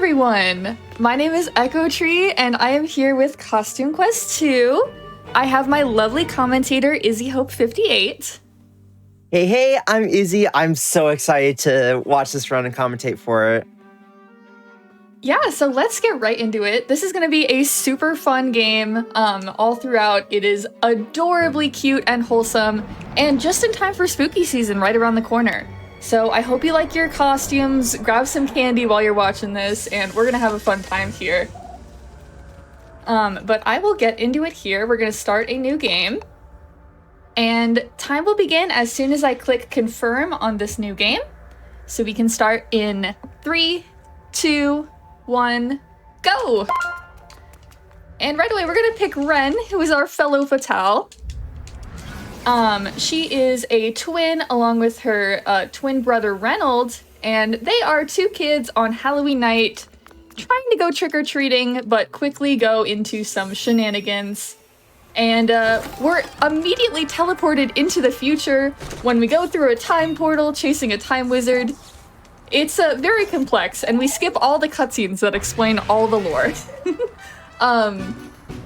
everyone! My name is Echo Tree, and I am here with Costume Quest 2. I have my lovely commentator, IzzyHope58. Hey, I'm Izzy. I'm so excited to watch this run and commentate for it. Yeah, so let's get right into it. This is going to be a super fun game all throughout. It is adorably cute and wholesome, and just in time for spooky season right around the corner. So I hope you like your costumes, grab some candy while you're watching this, and we're going to have a fun time here. But I will get into it here. We're going to start a new game. And time will begin as soon as I click confirm on this new game. So we can start in 3, 2, 1, go! And right away we're gonna pick Ren, who is our fellow Fatale. She is a twin along with her twin brother Reynold, and they are two kids on Halloween night trying to go trick-or-treating, but quickly go into some shenanigans. And we're immediately teleported into the future when we go through a time portal chasing a time wizard. It's very complex, and we skip all the cutscenes that explain all the lore.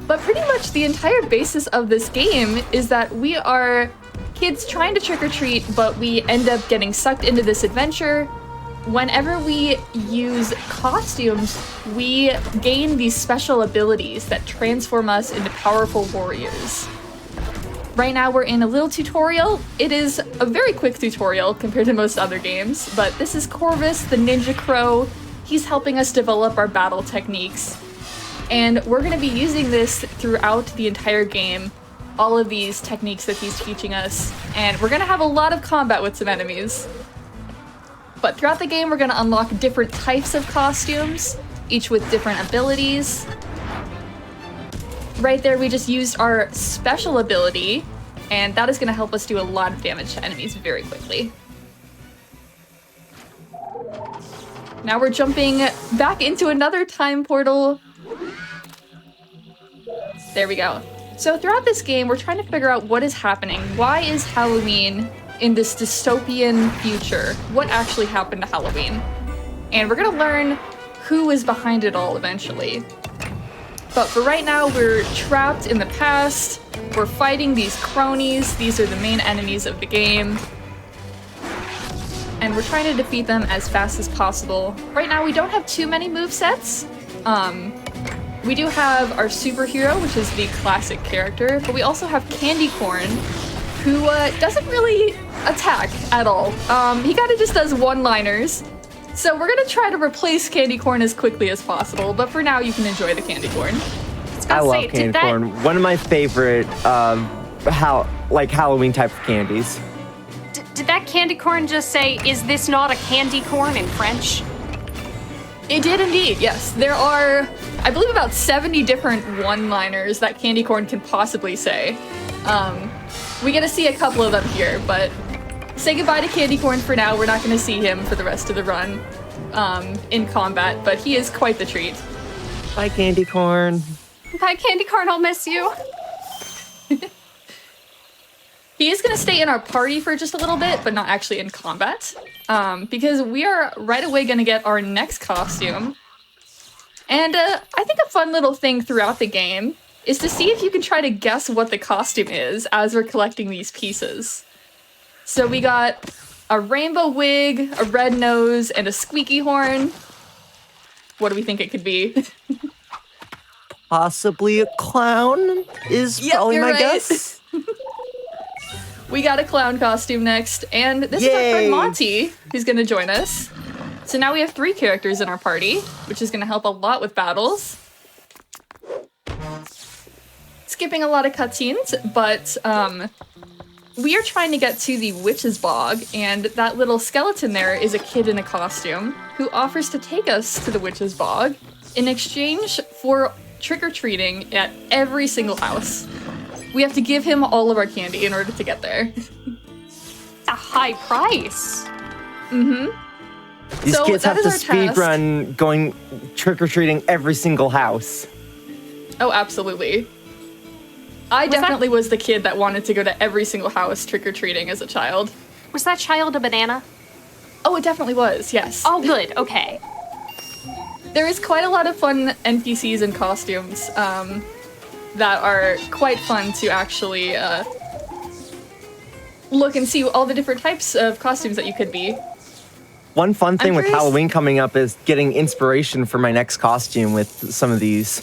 But pretty much the entire basis of this game is that we are kids trying to trick-or-treat, but we end up getting sucked into this adventure. Whenever we use costumes, we gain these special abilities that transform us into powerful warriors. Right now we're in a little tutorial. It is a very quick tutorial compared to most other games, but this is Corvus, the Ninja Crow. He's helping us develop our battle techniques. And we're going to be using this throughout the entire game, all of these techniques that he's teaching us, and we're going to have a lot of combat with some enemies. But throughout the game, we're going to unlock different types of costumes, each with different abilities. Right there, we just used our special ability, and that is going to help us do a lot of damage to enemies very quickly. Now we're jumping back into another time portal. There we go. So throughout this game, we're trying to figure out what is happening. Why is Halloween in this dystopian future? What actually happened to Halloween? And we're going to learn who is behind it all eventually. But for right now, we're trapped in the past. We're fighting these cronies. These are the main enemies of the game. And we're trying to defeat them as fast as possible. Right now, we don't have too many movesets. We do have our superhero, which is the classic character, but we also have Candy Corn, who doesn't really attack at all. He kind of just does one-liners. So we're gonna try to replace Candy Corn as quickly as possible, but for now you can enjoy the Candy Corn. I love Candy Corn. One of my favorite Halloween type of candies. Did that Candy Corn just say, "Is this not a candy corn" in French? It did indeed, yes. There are, I believe, about 70 different one-liners that Candy Corn can possibly say. We get to see a couple of them here, but say goodbye to Candy Corn for now. We're not going to see him for the rest of the run in combat, but he is quite the treat. Bye, Candy Corn. Bye, Candy Corn. I'll miss you. He is going to stay in our party for just a little bit, but not actually in combat, because we are right away going to get our next costume. And I think a fun little thing throughout the game is to see if you can try to guess what the costume is as we're collecting these pieces. So we got a rainbow wig, a red nose, and a squeaky horn. What do we think it could be? Possibly a clown is probably my guess. We got a clown costume next, and this is our friend Monty, who's going to join us. So now we have 3 characters in our party, which is going to help a lot with battles. Skipping a lot of cutscenes, but we are trying to get to the Witch's Bog, and that little skeleton there is a kid in a costume who offers to take us to the Witch's Bog in exchange for trick-or-treating at every single house. We have to give him all of our candy in order to get there. A high price. Mm-hmm. These kids have to speedrun going trick-or-treating every single house. Oh, absolutely. I definitely was the kid that wanted to go to every single house trick-or-treating as a child. Was that child a banana? Oh, it definitely was, yes. Oh, good, okay. There is quite a lot of fun NPCs and costumes that are quite fun to actually look and see all the different types of costumes that you could be. One fun thing with curious- Halloween coming up is getting inspiration for my next costume with some of these.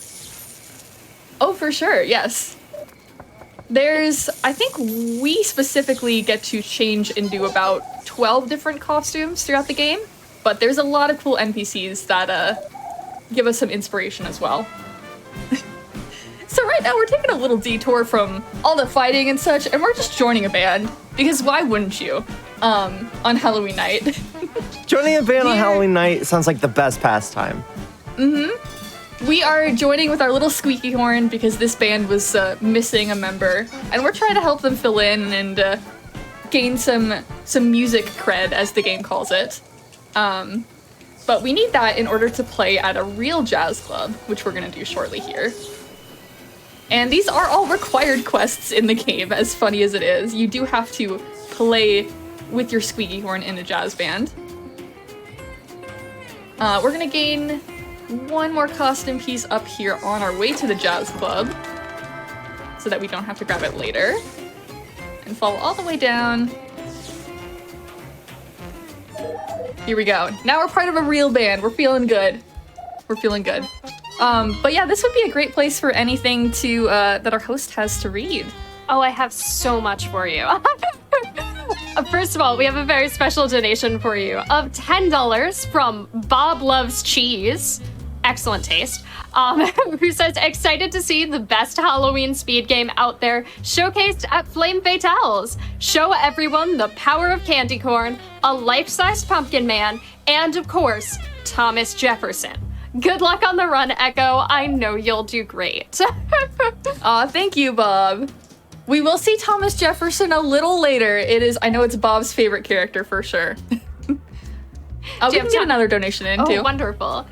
Oh, for sure, yes. I think we specifically get to change into about 12 different costumes throughout the game, but there's a lot of cool NPCs that give us some inspiration as well. So right now we're taking a little detour from all the fighting and such, and we're just joining a band, because why wouldn't you, on Halloween night? Joining a band on Halloween night sounds like the best pastime. We are joining with our little squeaky horn because this band was missing a member, and we're trying to help them fill in and gain some music cred, as the game calls it. But we need that in order to play at a real jazz club, which we're going to do shortly here. And these are all required quests in the game, as funny as it is. You do have to play with your squeaky horn in a jazz band. We're going to gain one more costume piece up here on our way to the jazz club, so that we don't have to grab it later. And follow all the way down. Here we go. Now we're part of a real band. We're feeling good. We're feeling good. But yeah, this would be a great place for anything to that our host has to read. Oh, I have so much for you. First of all, we have a very special donation for you of $10 from Bob Loves Cheese. Excellent taste. Who says, excited to see the best Halloween speed game out there showcased at Flame Fatales. Show everyone the power of candy corn, a life-sized pumpkin man, and of course, Thomas Jefferson. Good luck on the run, Echo. I know you'll do great. Aw, thank you, Bob. We will see Thomas Jefferson a little later. I know it's Bob's favorite character for sure. We can get another donation in too. Oh, wonderful.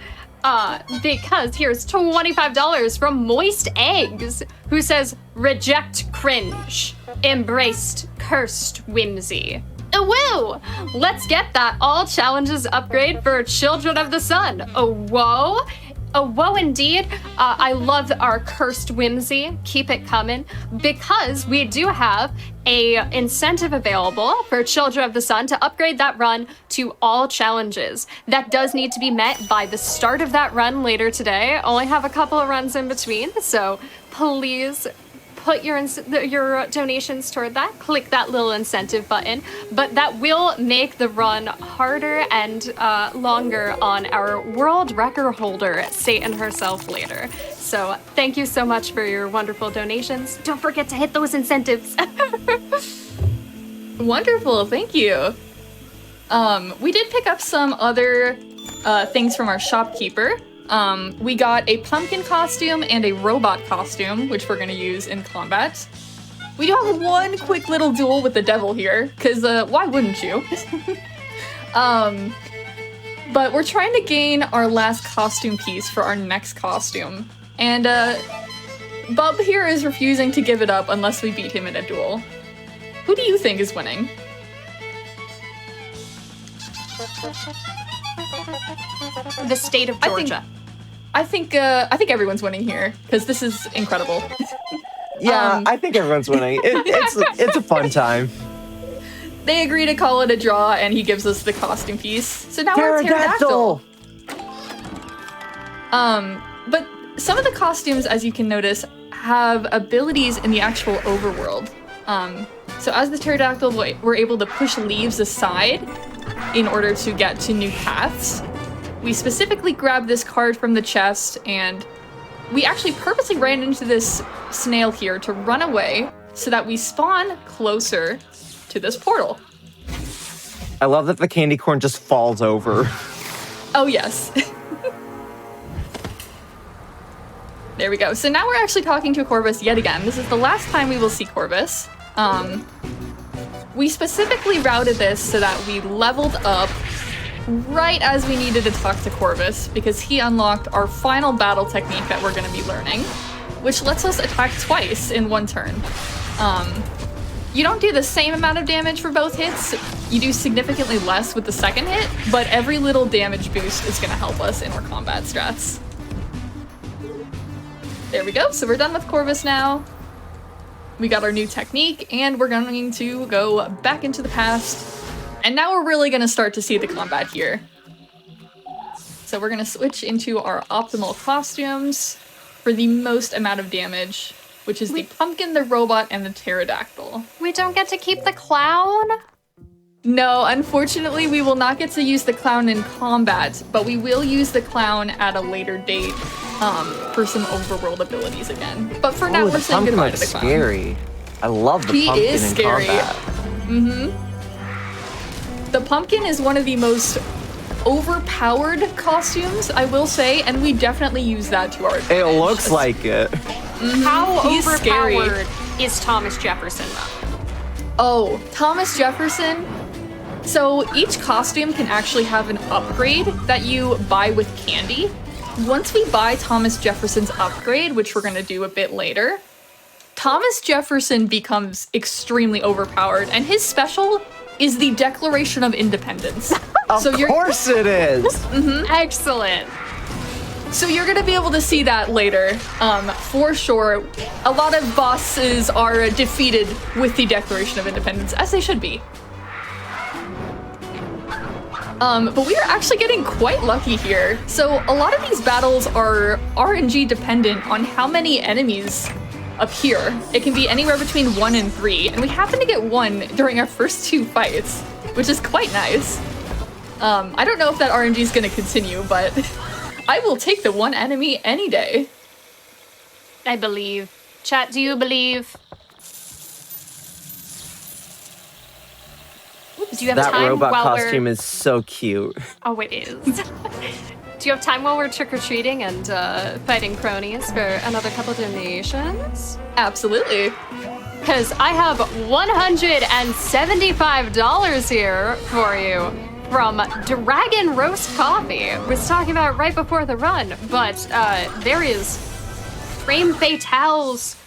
Because here's $25 from Moist Eggs, who says, reject cringe, embraced cursed whimsy. Woo! Let's get that all challenges upgrade for Children of the Sun. Whoa! Whoa, indeed. I love our cursed whimsy. Keep it coming, because we do have a incentive available for Children of the Sun to upgrade that run to all challenges. That does need to be met by the start of that run later today. Only have a couple of runs in between, so please put your donations toward that. Click that little incentive button, but that will make the run harder and longer on our world record holder, Satan herself, later. So thank you so much for your wonderful donations. Don't forget to hit those incentives. Wonderful, thank you. We did pick up some other things from our shopkeeper. We got a pumpkin costume and a robot costume, which we're gonna use in combat. We do have one quick little duel with the devil here, because why wouldn't you? But we're trying to gain our last costume piece for our next costume. And Bub here is refusing to give it up unless we beat him in a duel. Who do you think is winning? The state of Georgia. I think everyone's winning here, because this is incredible. Yeah, I think everyone's winning. It's a fun time. They agree to call it a draw, and he gives us the costume piece. So now we're Pterodactyl. But some of the costumes, as you can notice, have abilities in the actual overworld. So as the Pterodactyl, we're able to push leaves aside in order to get to new paths. We specifically grabbed this card from the chest, and we actually purposely ran into this snail here to run away so that we spawn closer to this portal. I love that the candy corn just falls over. Oh, yes. There we go. So now we're actually talking to Corvus yet again. This is the last time we will see Corvus. We specifically routed this so that we leveled up right as we needed to talk to Corvus, because he unlocked our final battle technique that we're going to be learning, which lets us attack twice in one turn. You don't do the same amount of damage for both hits. You do significantly less with the second hit, but every little damage boost is gonna help us in our combat strats. There we go, so we're done with Corvus now. We got our new technique, and we're going to go back into the past. And now we're really gonna start to see the combat here. So we're gonna switch into our optimal costumes for the most amount of damage, which is the pumpkin, the robot, and the pterodactyl. We don't get to keep the clown? No, unfortunately, we will not get to use the clown in combat, but we will use the clown at a later date for some overworld abilities again. But for now, we're saying goodbye to the clown. Scary. I love the pumpkin He is in scary. combat. The pumpkin is one of the most overpowered costumes, I will say, and we definitely use that to our advantage. It looks like it. How He's overpowered is Thomas Jefferson, though? Oh, Thomas Jefferson. So each costume can actually have an upgrade that you buy with candy. Once we buy Thomas Jefferson's upgrade, which we're gonna do a bit later, Thomas Jefferson becomes extremely overpowered, and his special is the Declaration of Independence. Of course it is! Excellent. So you're gonna be able to see that later, for sure. A lot of bosses are defeated with the Declaration of Independence, as they should be. But we are actually getting quite lucky here. So a lot of these battles are RNG dependent on how many enemies appear. It can be anywhere between 1 and 3, and we happen to get 1 during our first 2 fights, which is quite nice. I don't know if that RNG is gonna continue, but I will take the 1 enemy any day. I believe. Chat, do you believe? Do you have That time robot while costume we're... is so cute. Oh, it is. Do you have time while we're trick-or-treating and fighting cronies for another couple donations? Absolutely. Because I have $175 here for you from Dragon Roast Coffee. Was talking about it right before the run, but there is Frame Fatale's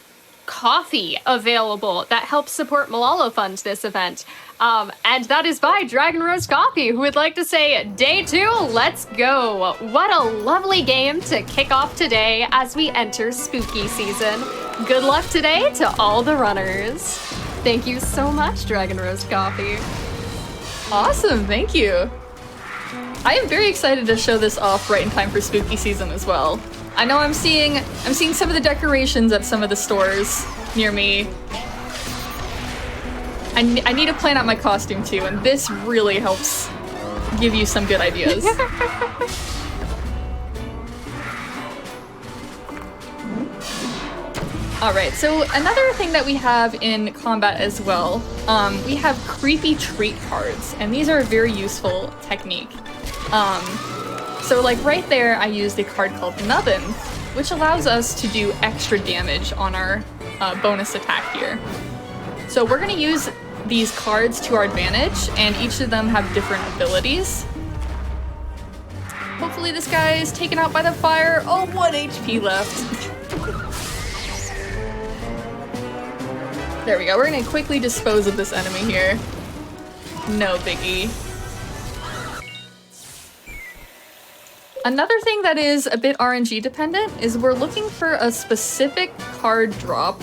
coffee available that helps support Malala Fund this event. And that is by Dragon Roast Coffee, who would like to say, day 2, let's go. What a lovely game to kick off today as we enter spooky season. Good luck today to all the runners. Thank you so much, Dragon Roast Coffee. Awesome, thank you. I am very excited to show this off right in time for spooky season as well. I know I'm seeing some of the decorations at some of the stores near me. I need to plan out my costume too, and this really helps give you some good ideas. Alright, so another thing that we have in combat as well, we have creepy treat cards, and these are a very useful technique. So like right there, I used a card called Nubbin, which allows us to do extra damage on our bonus attack here. So we're gonna use these cards to our advantage, and each of them have different abilities. Hopefully this guy is taken out by the fire. Oh, 1 HP left. There we go, we're gonna quickly dispose of this enemy here. No biggie. Another thing that is a bit RNG dependent is we're looking for a specific card drop,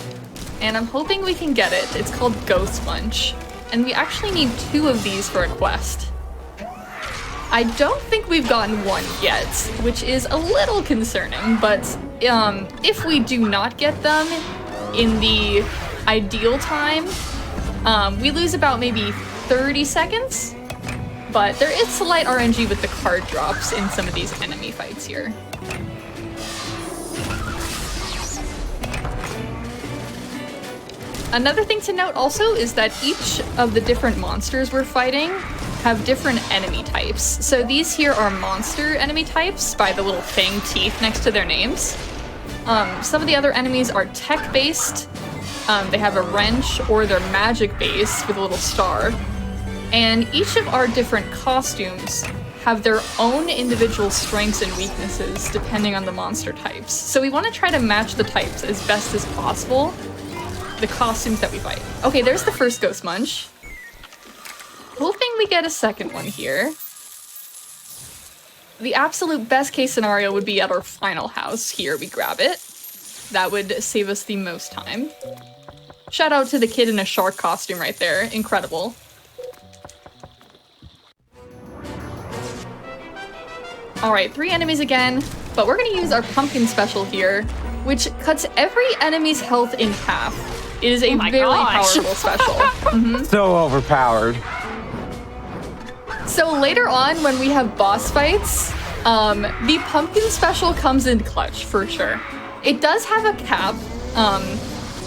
and I'm hoping we can get it. It's called Ghost Punch, and we actually need 2 of these for a quest. I don't think we've gotten 1 yet, which is a little concerning, but if we do not get them in the ideal time, we lose about maybe 30 seconds. But there is slight RNG with the card drops in some of these enemy fights here. Another thing to note also is that each of the different monsters we're fighting have different enemy types. So these here are monster enemy types by the little fang teeth next to their names. Some of the other enemies are tech-based. They have a wrench, or they're magic-based with a little star. And each of our different costumes have their own individual strengths and weaknesses depending on the monster types. So we want to try to match the types as best as possible the costumes that we fight. Okay, there's the first Ghost Munch. Hoping we get a second one here. The absolute best case scenario would be at our final house. Here, we grab it. That would save us the most time. Shout out to the kid in a shark costume right there. Incredible. Alright, 3 enemies again, but we're gonna use our pumpkin special here, which cuts every enemy's health in half. It is a very powerful special. So overpowered. So later on, when we have boss fights, the pumpkin special comes in clutch for sure. It does have a cap,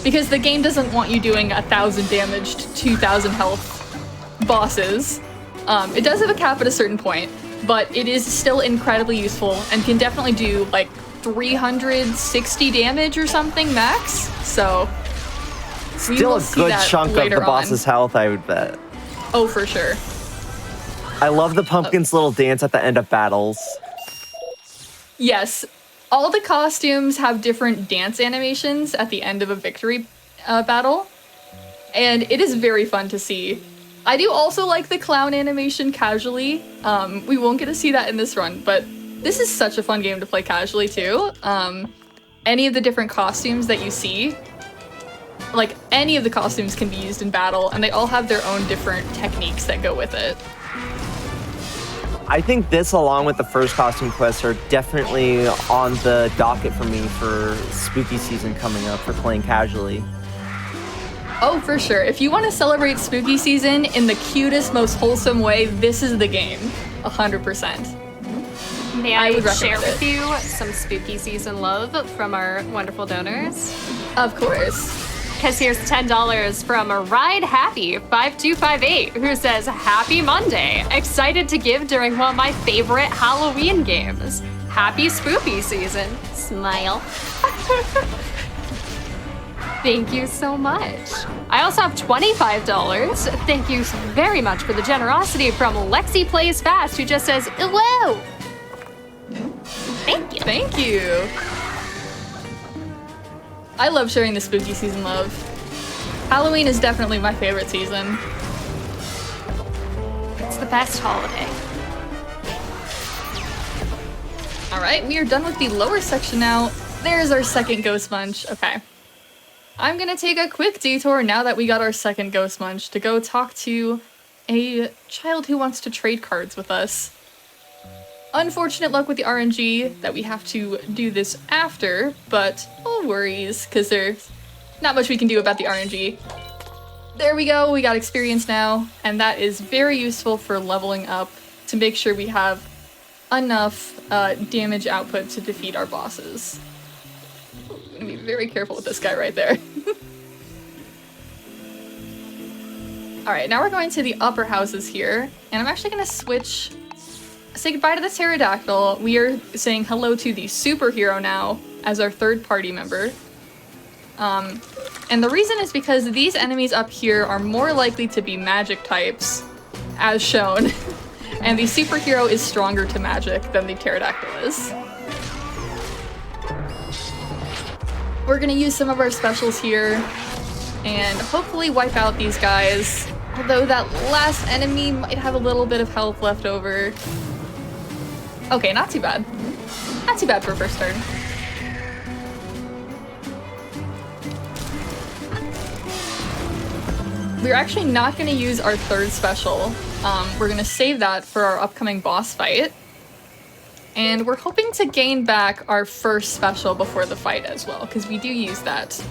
because the game doesn't want you doing 1,000 damage to 2,000 health bosses. It does have a cap at a certain point, but it is still incredibly useful and can definitely do like 360 damage or something max. So still a good chunk of the boss's health, I would bet. Oh, for sure. I love the pumpkin's little dance at the end of battles. Yes, all the costumes have different dance animations at the end of a victory battle, and it is very fun to see. I do also like the clown animation casually. We won't get to see that in this run, but this is such a fun game to play casually too. Any of the different costumes that you see, like any of the costumes can be used in battle, and they all have their own different techniques that go with it. I think this, along with the first costume quest, are definitely on the docket for me for spooky season coming up for playing casually. Oh, for sure. If you want to celebrate spooky season in the cutest, most wholesome way, this is the game. 100%. May I would share recommend with it. you some spooky season love from our wonderful donors? Of course. Because here's $10 from Ride Happy 5258, who says, "Happy Monday. Excited to give during one of my favorite Halloween games. Happy spooky season. Smile." Thank you so much. I also have $25. Thank you very much for the generosity from Lexi Plays Fast, who just says, "Whoa." Thank you. Thank you. I love sharing the spooky season love. Halloween is definitely my favorite season. It's the best holiday. All right, we are done with the lower section now. There's our second Ghost Munch. Okay. I'm gonna take a quick detour now that we got our second Ghost Munch to go talk to a child who wants to trade cards with us. Unfortunate luck with the RNG that we have to do this after, but no worries, because there's not much we can do about the RNG. There we go, we got experience now, and that is very useful for leveling up to make sure we have enough damage output to defeat our bosses. I'm gonna be very careful with this guy right there. Alright, now we're going to the upper houses here, and I'm actually gonna say goodbye to the pterodactyl. We are saying hello to the superhero now as our third party member. And the reason is because these enemies up here are more likely to be magic types, as shown. And the superhero is stronger to magic than the pterodactyl is. We're gonna use some of our specials here and hopefully wipe out these guys. Although that last enemy might have a little bit of health left over. Okay, not too bad. Not too bad for a first turn. We're actually not going to use our third special. We're going to save that for our upcoming boss fight. And we're hoping to gain back our first special before the fight as well, because we do use that.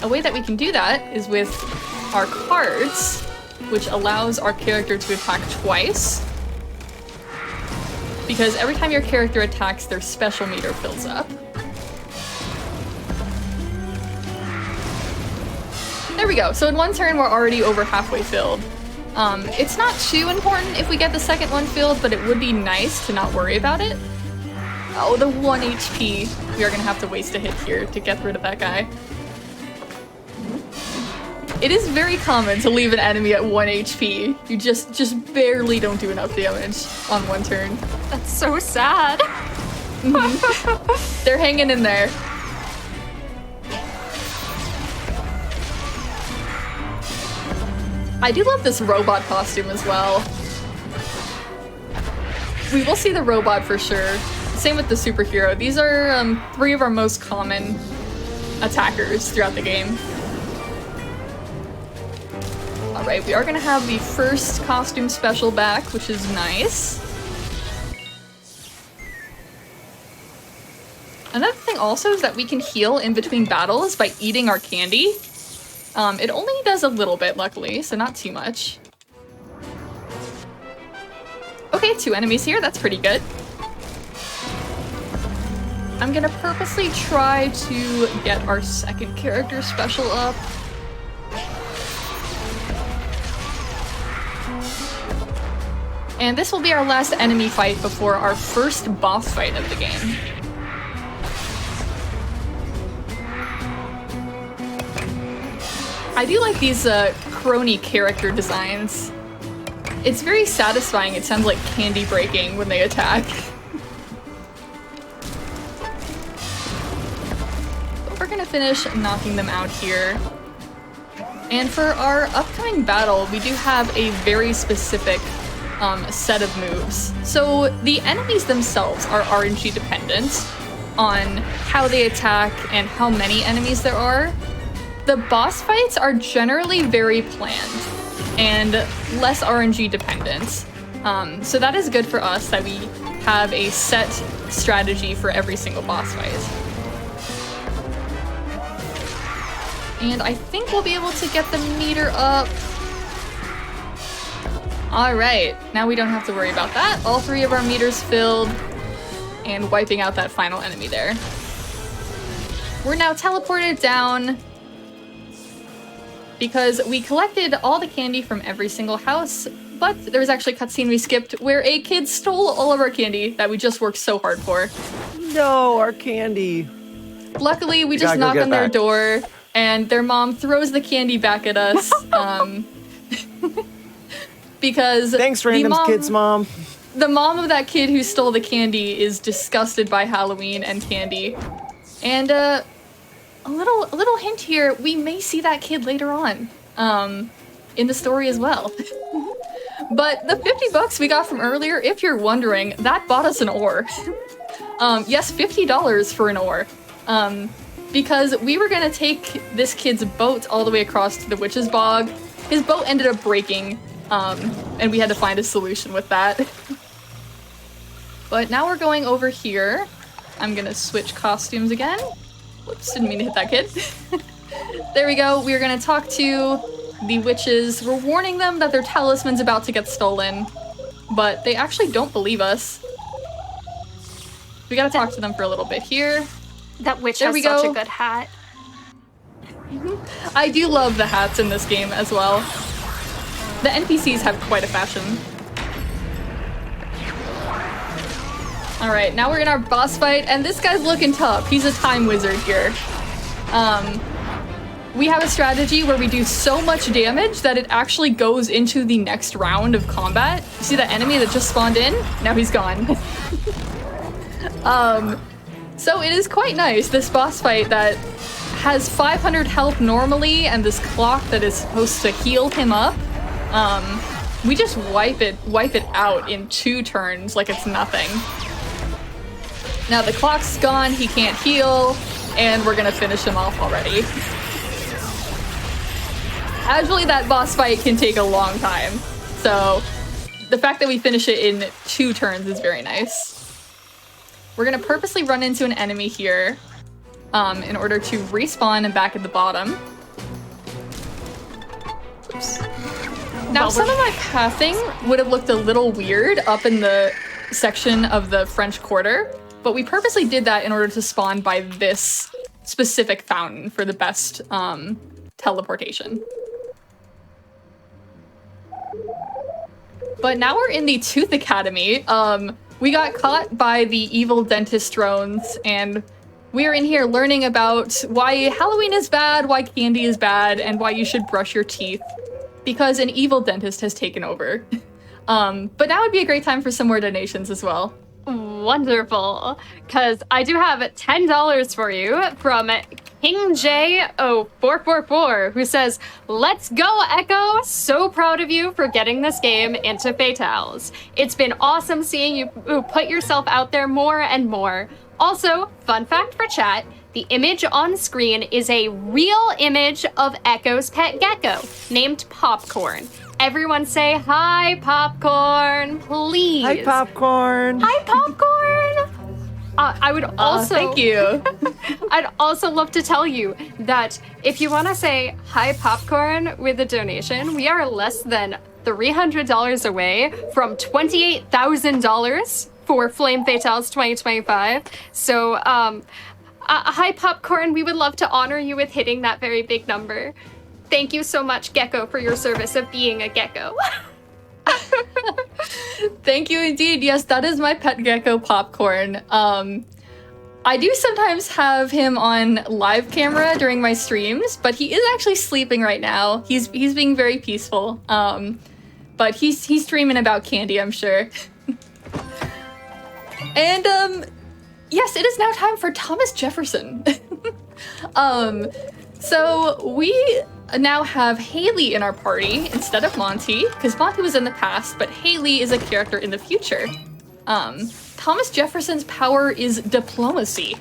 A way that we can do that is with our cards, which allows our character to attack twice. Because every time your character attacks, their special meter fills up. There we go. So in one turn, we're already over halfway filled. It's not too important if we get the second one filled, but it would be nice to not worry about it. Oh, the 1 HP. We are gonna have to waste a hit here to get rid of that guy. It is very common to leave an enemy at 1 HP. You just barely don't do enough damage on one turn. That's so sad. They're hanging in there. I do love this robot costume as well. We will see the robot for sure. Same with the superhero. These are 3 of our most common attackers throughout the game. Alright, we are gonna have the first costume special back, which is nice. Another thing also is that we can heal in between battles by eating our candy. It only does a little bit, luckily, so not too much. Okay, 2 enemies here, that's pretty good. I'm gonna purposely try to get our second character special up. And this will be our last enemy fight before our first boss fight of the game. I do like these crony character designs. It's very satisfying. It sounds like candy breaking when they attack. But we're gonna finish knocking them out here. And for our upcoming battle, we do have a very specific set of moves. So the enemies themselves are RNG dependent on how they attack and how many enemies there are. The boss fights are generally very planned and less RNG dependent. So that is good for us that we have a set strategy for every single boss fight. And I think we'll be able to get the meter up. Alright, now we don't have to worry about that. All 3 of our meters filled and wiping out that final enemy there. We're now teleported down because we collected all the candy from every single house, but there was actually a cutscene we skipped where a kid stole all of our candy that we just worked so hard for. No, our candy. Luckily, we just knock on their door and their mom throws the candy back at us. Because thanks, random kid's mom. The mom of that kid who stole the candy is disgusted by Halloween and candy. And a little hint here, we may see that kid later on in the story as well. But the 50 bucks we got from earlier, if you're wondering, that bought us an ore. Yes, $50 for an ore. Because we were gonna take this kid's boat all the way across to the Witch's Bog. His boat ended up breaking, and we had to find a solution with that. But now we're going over here. I'm gonna switch costumes again. Whoops, didn't mean to hit that kid. There we go. We're gonna talk to the witches. We're warning them that their talisman's about to get stolen, but they actually don't believe us. We gotta talk to them for a little bit here. That witch has such a good hat. I do love the hats in this game as well. The NPCs have quite a fashion. Alright, now we're in our boss fight, and this guy's looking tough. He's a time wizard here. We have a strategy where we do so much damage that it actually goes into the next round of combat. You see that enemy that just spawned in? Now he's gone. So it is quite nice, this boss fight that has 500 health normally and this clock that is supposed to heal him up. We just wipe it out in 2 turns like it's nothing. Now the clock's gone, he can't heal, and we're gonna finish him off already. Actually, that boss fight can take a long time, so the fact that we finish it in 2 turns is very nice. We're gonna purposely run into an enemy here in order to respawn and back at the bottom. Oops. Now, some of my pathing would have looked a little weird up in the section of the French Quarter, but we purposely did that in order to spawn by this specific fountain for the best teleportation. But now we're in the Tooth Academy. We got caught by the evil dentist drones, and we're in here learning about why Halloween is bad, why candy is bad, and why you should brush your teeth, because an evil dentist has taken over. But now would be a great time for some more donations as well. Wonderful, because I do have $10 for you from King J0444, who says, "Let's go, Echo! So proud of you for getting this game into Fatales. It's been awesome seeing you put yourself out there more and more. Also, fun fact for chat, the image on screen is a real image of Echo's pet gecko, named Popcorn. Everyone say hi, Popcorn, please. Hi, Popcorn. Hi, Popcorn. I would also thank you. I'd also love to tell you that if you want to say hi, Popcorn, with a donation, we are less than $300 away from $28,000 for Flame Fatales 2025. So, hi, Popcorn. We would love to honor you with hitting that very big number. Thank you so much, Gecko, for your service of being a gecko. Thank you indeed. Yes, that is my pet gecko, Popcorn. I do sometimes have him on live camera during my streams, but he is actually sleeping right now. He's being very peaceful. But he's dreaming about candy, I'm sure. And yes, it is now time for Thomas Jefferson. So we now have Haley in our party instead of Monty, because Monty was in the past, but Haley is a character in the future. Thomas Jefferson's power is diplomacy.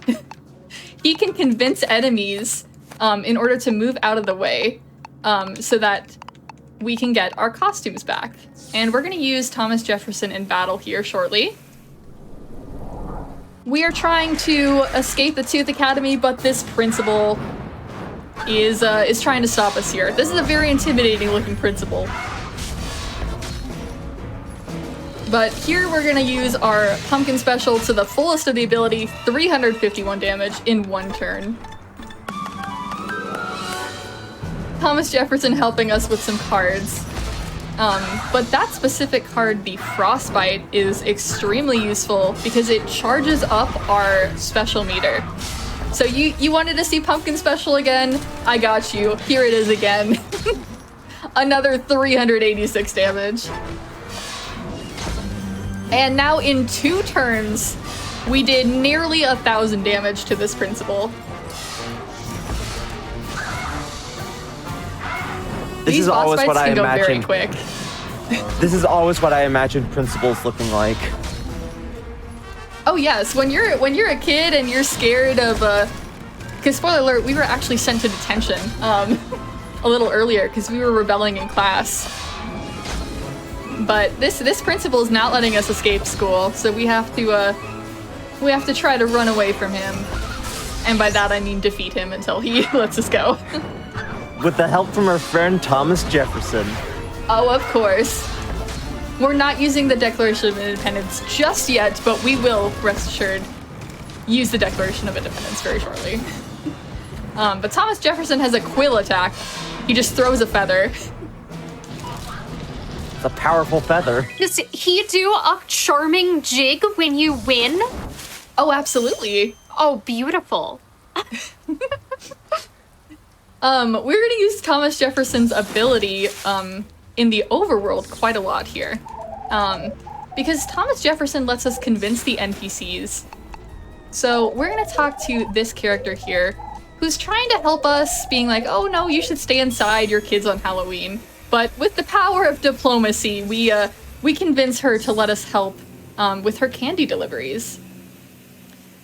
He can convince enemies in order to move out of the way so that we can get our costumes back. And we're going to use Thomas Jefferson in battle here shortly. We are trying to escape the Tooth Academy, but this principal is trying to stop us here. This is a very intimidating looking principal. But here we're gonna use our pumpkin special to the fullest of the ability, 351 damage in one turn. Thomas Jefferson helping us with some cards. But that specific card, the Frostbite, is extremely useful because it charges up our special meter. So you wanted to see Pumpkin Special again? I got you. Here it is again. Another 386 damage. And now in 2 turns, we did nearly 1,000 damage to this principal. This These is boss always fights what I can go very imagined. quick. This is always what I imagined principals looking like. Oh yes, when you're a kid and you're scared of because spoiler alert, we were actually sent to detention a little earlier because we were rebelling in class. But this principal is not letting us escape school, so we have to try to run away from him. And by that I mean defeat him until he lets us go. With the help from our friend Thomas Jefferson. Oh, of course. We're not using the Declaration of Independence just yet, but we will, rest assured, use the Declaration of Independence very shortly. But Thomas Jefferson has a quill attack. He just throws a feather. It's a powerful feather. Does he do a charming jig when you win? Oh, absolutely. Oh, beautiful. We're gonna use Thomas Jefferson's ability in the overworld quite a lot here. Because Thomas Jefferson lets us convince the NPCs. So we're gonna talk to this character here, who's trying to help us, being like, oh no, you should stay inside, your kid's on Halloween. But with the power of diplomacy, we convince her to let us help with her candy deliveries.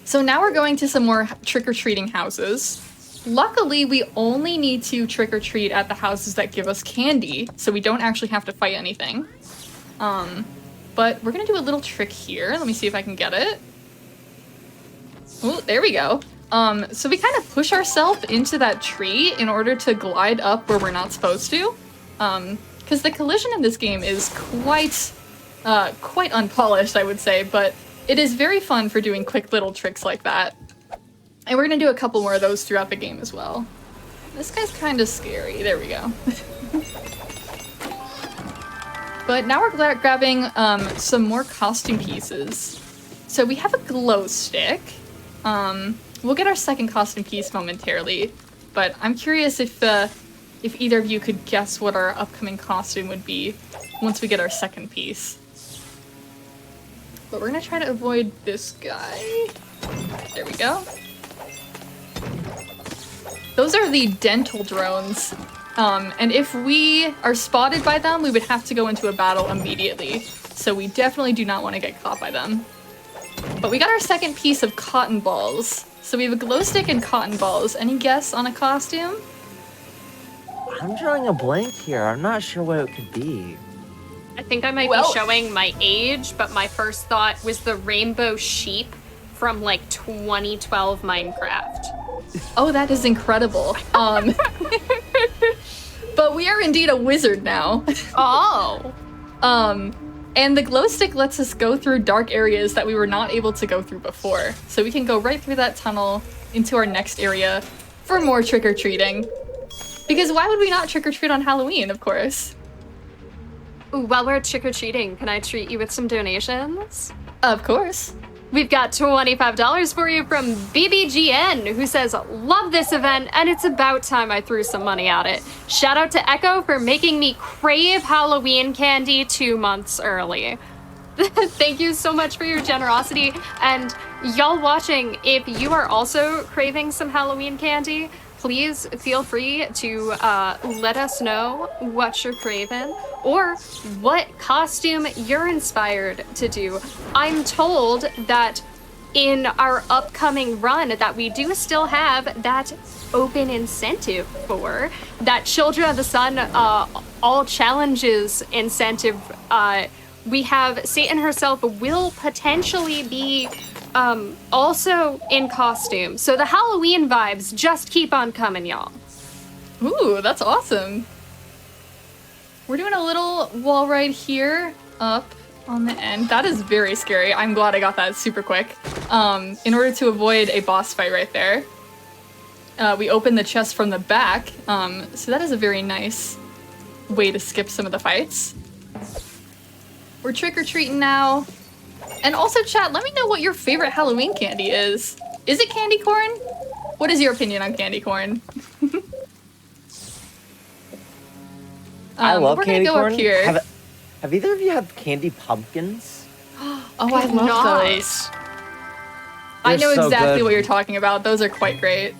So now we're going to some more trick-or-treating houses. Luckily, we only need to trick-or-treat at the houses that give us candy, so we don't actually have to fight anything. But we're gonna do a little trick here. Let me see if I can get it. Oh, there we go. So we kind of push ourselves into that tree in order to glide up where we're not supposed to. Because the collision in this game is quite unpolished, I would say, but it is very fun for doing quick little tricks like that. And we're gonna do a couple more of those throughout the game as well. This guy's kind of scary. There we go. But now we're grabbing some more costume pieces. So we have a glow stick. We'll get our second costume piece momentarily, but I'm curious if either of you could guess what our upcoming costume would be once we get our second piece. But we're gonna try to avoid this guy. There we go. Those are the dental drones. And if we are spotted by them, we would have to go into a battle immediately. So we definitely do not want to get caught by them. But we got our second piece of cotton balls. So we have a glow stick and cotton balls. Any guess on a costume? I'm drawing a blank here. I'm not sure what it could be. I think I might be showing my age, but my first thought was the rainbow sheep from like 2012 Minecraft. Oh, that is incredible. But we are indeed a wizard now. Oh. And the glow stick lets us go through dark areas that we were not able to go through before. So we can go right through that tunnel into our next area for more trick-or-treating. Because why would we not trick-or-treat on Halloween, of course? Ooh, while we're trick-or-treating, can I treat you with some donations? Of course. We've got $25 for you from BBGN, who says, love this event, and it's about time I threw some money at it. Shout out to Echo for making me crave Halloween candy 2 months early. Thank you so much for your generosity. And y'all watching, if you are also craving some Halloween candy, please feel free to let us know what you're craving or what costume you're inspired to do. I'm told that in our upcoming run that we do still have that open incentive for that Children of the Sun all challenges incentive. We have Satan herself will potentially be also in costume. So the Halloween vibes just keep on coming, y'all. Ooh, that's awesome. We're doing a little wall right here, up on the end. That is very scary. I'm glad I got that super quick. In order to avoid a boss fight right there, we open the chest from the back. So that is a very nice way to skip some of the fights. We're trick-or-treating now. And also, chat, let me know what your favorite Halloween candy is. Is it candy corn? What is your opinion on candy corn? I love candy corn. Up here. Have either of you had candy pumpkins? Oh, I love those. I know so exactly good. what you're talking about. Those are quite great.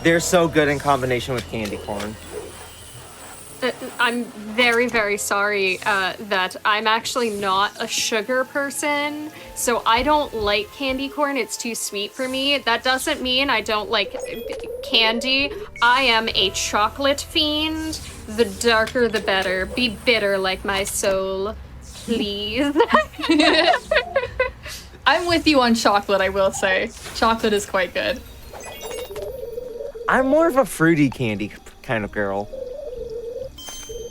They're so good in combination with candy corn. I'm very, very sorry that I'm actually not a sugar person, so I don't like candy corn. It's too sweet for me. That doesn't mean I don't like candy. I am a chocolate fiend. The darker, the better. Be bitter like my soul, please. I'm with you on chocolate, I will say. Chocolate is quite good. I'm more of a fruity candy kind of girl.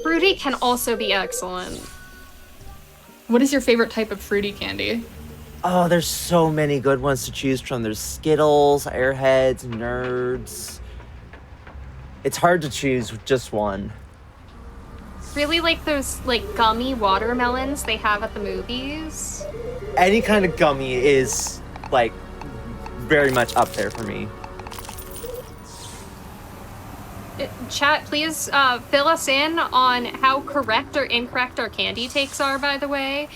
Fruity can also be excellent. What is your favorite type of fruity candy? Oh, there's so many good ones to choose from. There's Skittles, Airheads, Nerds. It's hard to choose just one. Really like those like gummy watermelons they have at the movies. Any kind of gummy is like very much up there for me. Chat, please fill us in on how correct or incorrect our candy takes are, by the way.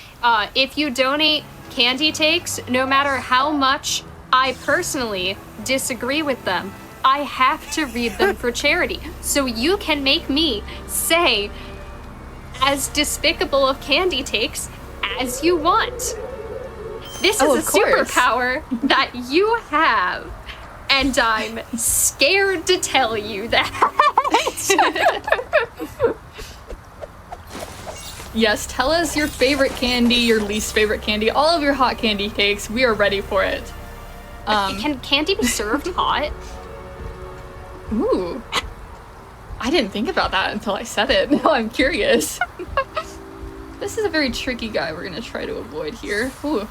If you donate candy takes, no matter how much I personally disagree with them, I have to read them for charity. So you can make me say as despicable of candy takes as you want. This is a superpower that you have. And I'm scared to tell you that. Yes, tell us your favorite candy, your least favorite candy, all of your hot candy takes. We are ready for it. Can candy be served hot? Ooh. I didn't think about that until I said it. Now I'm curious. This is a very tricky guy we're gonna try to avoid here. Ooh.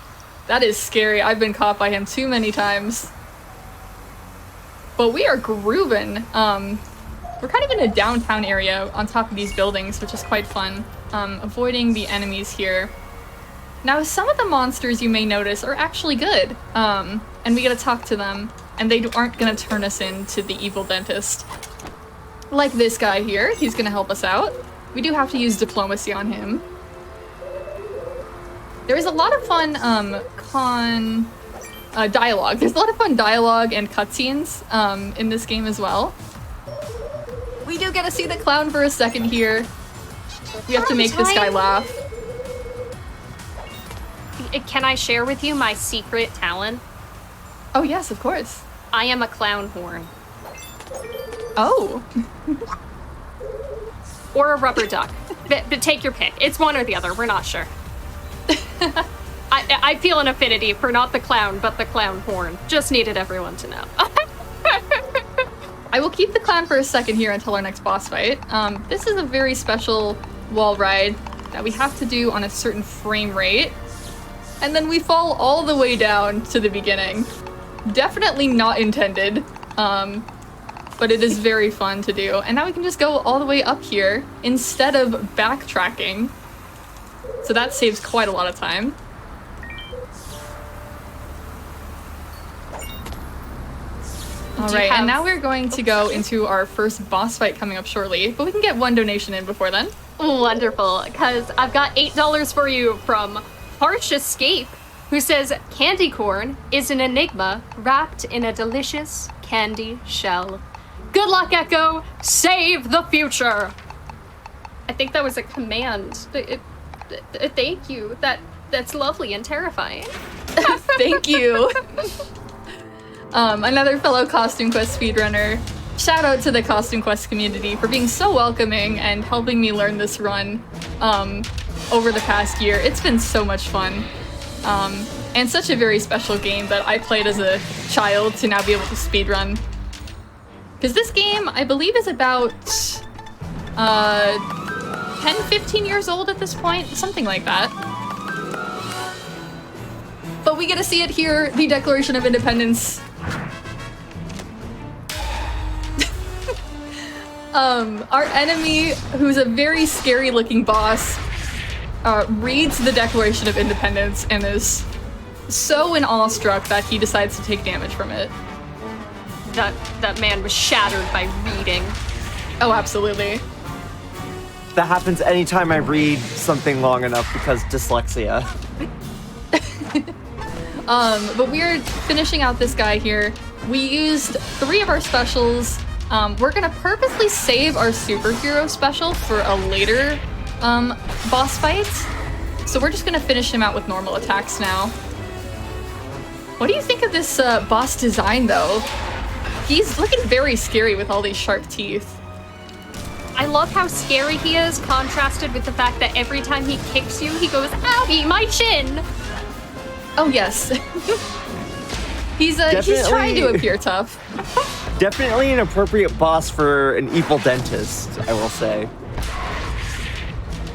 That is scary. I've been caught by him too many times. But we are grooving. We're kind of in a downtown area on top of these buildings, which is quite fun. Avoiding the enemies here. Now, some of the monsters you may notice are actually good. And we gotta talk to them, and they aren't gonna turn us into the evil dentist. Like this guy here, he's gonna help us out. We do have to use diplomacy on him. There is a lot of fun, dialogue. There's a lot of fun dialogue and cutscenes in this game as well. We do get to see the clown for a second here. We have to make this guy laugh. Can I share with you my secret talent? Oh yes, of course. I am a clown horn. Oh. Or a rubber duck. But take your pick. It's one or the other. We're not sure. I feel an affinity for not the clown, but the clown horn. Just needed everyone to know. I will keep the clown for a second here until our next boss fight. This is a very special wall ride that we have to do on a certain frame rate. And then we fall all the way down to the beginning. Definitely not intended, but it is very fun to do. And now we can just go all the way up here instead of backtracking. So that saves quite a lot of time. All right, and now we're going to go into our first boss fight coming up shortly, but we can get one donation in before then. Wonderful, because I've got $8 for you from Harsh Escape, who says, candy corn is an enigma wrapped in a delicious candy shell. Good luck, Echo! Save the future! I think that was a command. Thank you. That's lovely and terrifying. Thank you. Another fellow Costume Quest speedrunner. Shout out to the Costume Quest community for being so welcoming and helping me learn this run over the past year. It's been so much fun. And such a very special game that I played as a child to now be able to speedrun. Because this game, I believe, is about 10, 15 years old at this point, something like that. But we get to see it here, the Declaration of Independence. Our enemy, who's a very scary looking boss, reads the Declaration of Independence and is so awestruck that he decides to take damage from it. That man was shattered by reading. Oh, absolutely. That happens anytime I read something long enough because dyslexia. But we're finishing out this guy here. We used 3 of our specials. We're gonna purposely save our superhero special for a later boss fight. So we're just gonna finish him out with normal attacks now. What do you think of this boss design, though? He's looking very scary with all these sharp teeth. I love how scary he is, contrasted with the fact that every time he kicks you, he goes, "Owie, my chin!" Oh, yes. He's trying to appear tough. Definitely an appropriate boss for an evil dentist, I will say.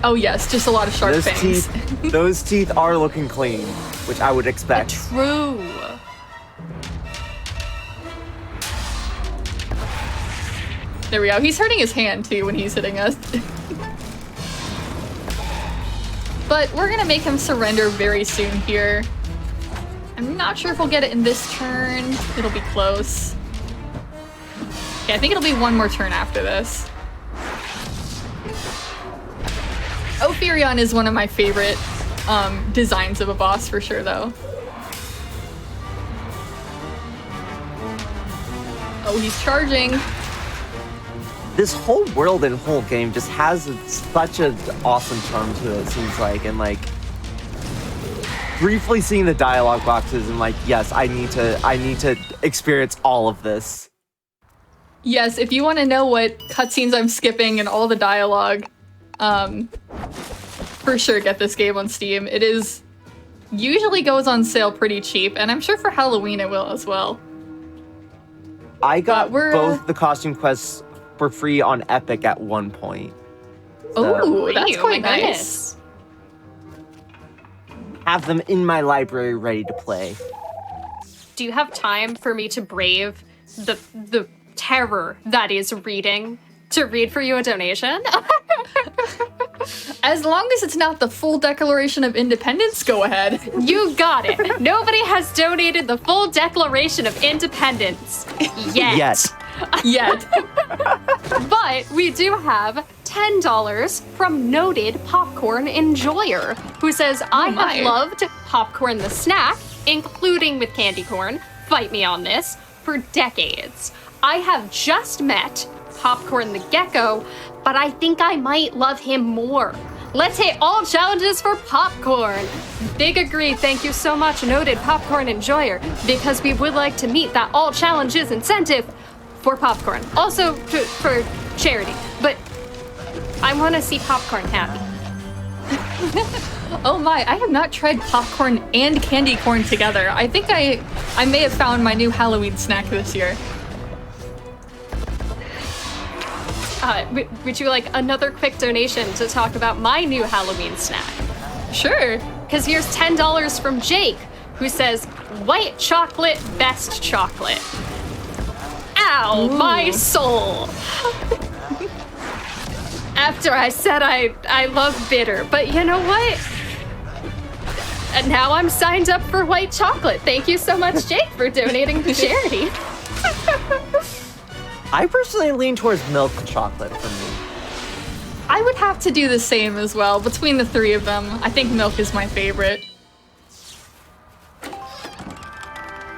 Oh, yes, just a lot of sharp fangs. Those teeth are looking clean, which I would expect. True. There we go. He's hurting his hand, too, when he's hitting us. But we're gonna make him surrender very soon here. I'm not sure if we'll get it in this turn. It'll be close. Okay, I think it'll be one more turn after this. Ophirion is one of my favorite designs of a boss for sure, though. Oh, he's charging. This whole world and whole game just has such an awesome charm to it, seems like, and like briefly seeing the dialogue boxes and like, yes, I need to experience all of this. Yes, if you want to know what cutscenes I'm skipping and all the dialogue, for sure get this game on Steam. It is usually goes on sale pretty cheap, and I'm sure for Halloween it will as well. I got both the costume quests for free on Epic at one point. So, ooh, that's quite nice. Goodness. Have them in my library ready to play. Do you have time for me to brave the terror that is reading to read for you a donation? As long as it's not the full Declaration of Independence, go ahead. You got it. Nobody has donated the full Declaration of Independence yet. Yet. But we do have $10 from noted popcorn enjoyer, who says, I have loved Popcorn the Snack including with candy corn, fight me on this, for decades. I have just met Popcorn the Gecko, but I think I might love him more. Let's hit all challenges for Popcorn. Big agree, thank you so much, noted Popcorn enjoyer, because we would like to meet that all challenges incentive for Popcorn. Also for charity, but I want to see Popcorn happy. Oh my, I have not tried popcorn and candy corn together. I think I may have found my new Halloween snack this year. Would you like another quick donation to talk about my new Halloween snack? Sure. Because here's $10 from Jake, who says, white chocolate, best chocolate. Ow, Ooh. my soul. After I said I love bitter, but you know what? And now I'm signed up for white chocolate. Thank you so much, Jake, for donating to charity. I personally lean towards milk chocolate for me. I would have to do the same as well. Between the three of them, I think milk is my favorite.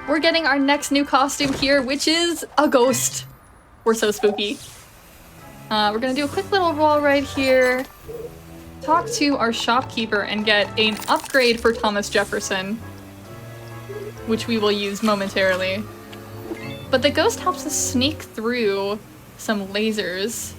We're getting our next new costume here, which is a ghost. We're so spooky. We're gonna do a quick little roll right here. Talk to our shopkeeper and get an upgrade for Thomas Jefferson, which we will use momentarily. But the ghost helps us sneak through some lasers,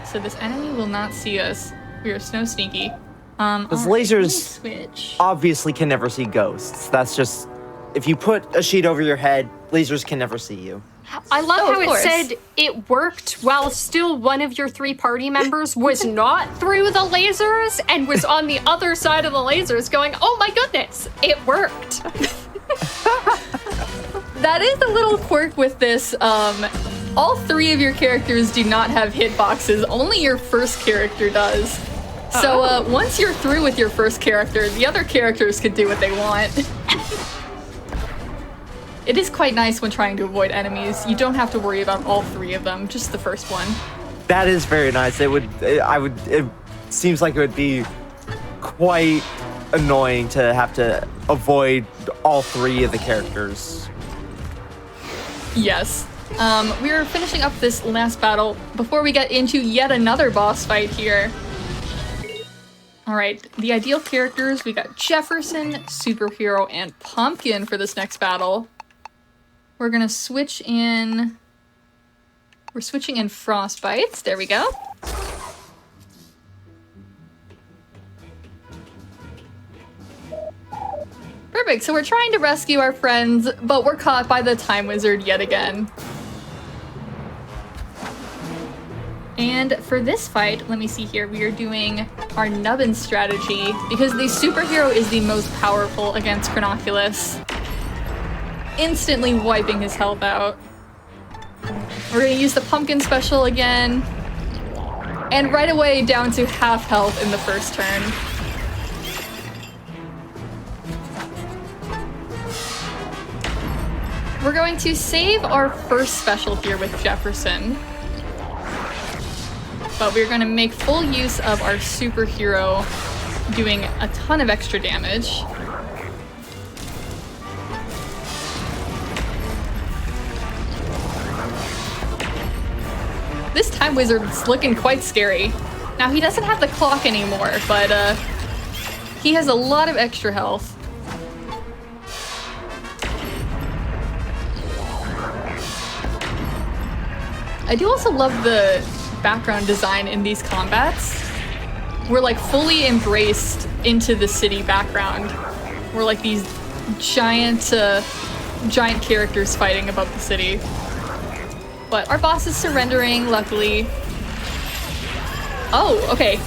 so this enemy will not see us. We are so sneaky. Because alright, lasers switch. obviously can never see ghosts. That's just, if you put a sheet over your head, lasers can never see you. I love Oh, how of it course. said it worked while still one of your three party members was not through the lasers and was on the other side of the lasers going, oh my goodness, it worked. That is the little quirk with this. All three of your characters do not have hitboxes. Only your first character does. So once you're through with your first character, the other characters can do what they want. It is quite nice when trying to avoid enemies. You don't have to worry about all three of them, just the first one. That is very nice. It seems like it would be quite annoying to have to avoid all three of the characters. Yes. We're finishing up this last battle before we get into yet another boss fight here. Alright, the ideal characters, we got Jefferson, Superhero, and Pumpkin for this next battle. We're gonna switch in... We're switching in Frostbites. There we go. Perfect, so we're trying to rescue our friends, but we're caught by the Time Wizard yet again. And for this fight, let me see here, we are doing our Nubbin strategy, because the Superhero is the most powerful against Chronoculus, instantly wiping his health out. We're gonna use the Pumpkin special again, and right away down to half health in the first turn. We're going to save our first special here with Jefferson. But we're going to make full use of our Superhero doing a ton of extra damage. This Time Wizard's looking quite scary. Now, he doesn't have the clock anymore, but he has a lot of extra health. I do also love the background design in these combats. We're like fully embraced into the city background. We're like these giant characters fighting above the city. But our boss is surrendering, luckily. Oh, okay.